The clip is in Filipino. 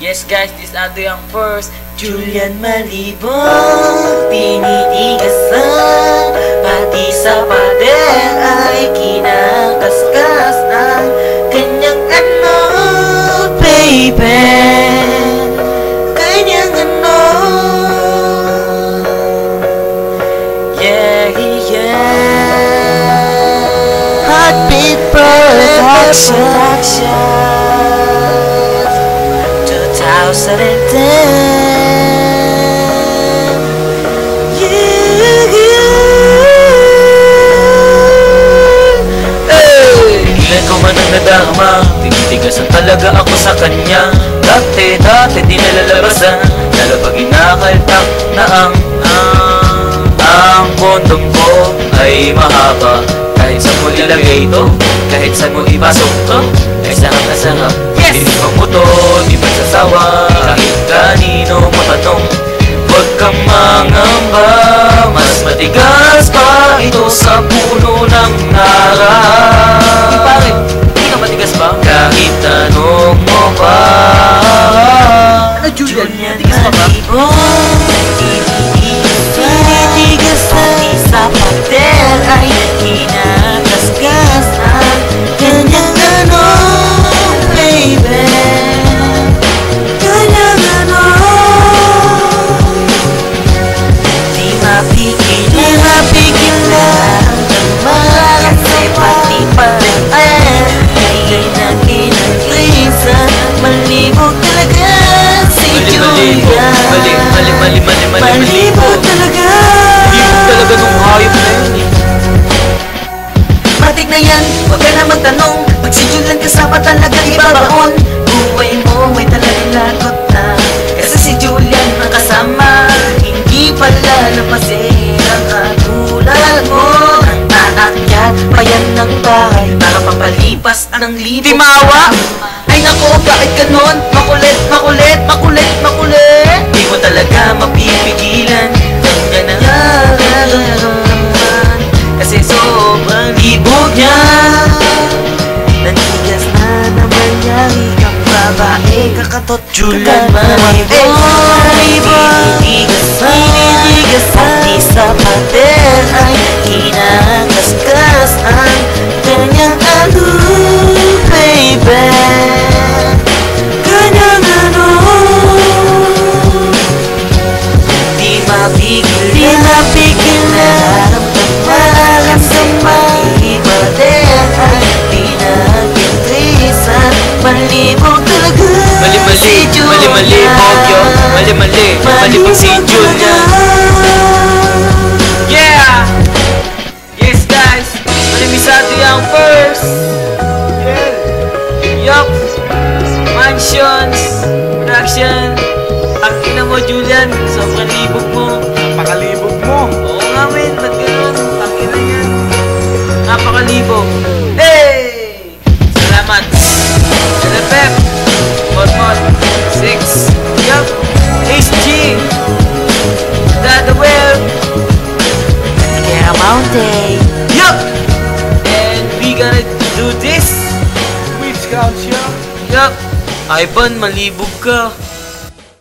Yes guys, this Ado yung first Julian Malibong, tinitigasan, pati sa pader ay kinakaskas ang kanyang ano, baby, kanyang ano. Yeah, yeah. Heartbeat Production 2010. Nadama, tinitigasan talaga ako sa kanya. Dati di nalalabasan, lalo pag inakaltak na ang kondom ko ay mahaba. Kahit saan mo ilagay ito, kahit saan mo ipasok to, ay sarap. Yes! Hindi mo to, di magsasawa. Kahit kanino mo tanong, huwag kang mangamba. Mas matigas pa ito sa puno ng narang. Matigas ba? Kahit tanong mo pa. Ano Julian? Matigas pa ba? Tinitigas pati sa pader ay kinakaskas ang kanyang ano, baby, kanyang ano. Di mapigil na kasi pati pa malibog talaga si Julian. Malibog talaga. Malibog talaga nung hayop na yun eh. Matik na yan, huwag ka na magtanong. Pag si Julian kasama talaga ibabaon. Buhay mo may talagang lagot na, kasi si Julian ang kasama. Hindi pala napasin ang katulad mo. Aakyat pa yan ng bahay para papalipas ng libog. Timawa! Ay naku, bakit ganon? Makulit. Di mo talaga mapipigilan. Kanya na nararamdaman, kasi sobrang libog niya. Nantigas na naman niya, ikang babae, kakatot. Julian Malibong, tinitigas pati sa pader ay kinakaskas ang kanyang ano, baby, kanyang ano. Di mapigil na nararamdaman, pader ay pinag-intrisan. Malibog talaga si Julian. Malibog yun. Malibog si Julian. Yeah! Yes guys, malimisado yung first. Yup! Mansions Production. Ang ina mo Julian, sobrang libog mo. Napakalibog mo. Oo nga men, ba't ganun? Ang ina yan, napakalibog. Hey! Salamat LFF Mod 6. Yup! HG Dada Well Kaya Mountain. Yup! And we gonna do this. Which culture? Yup! Ivan, malibog ka.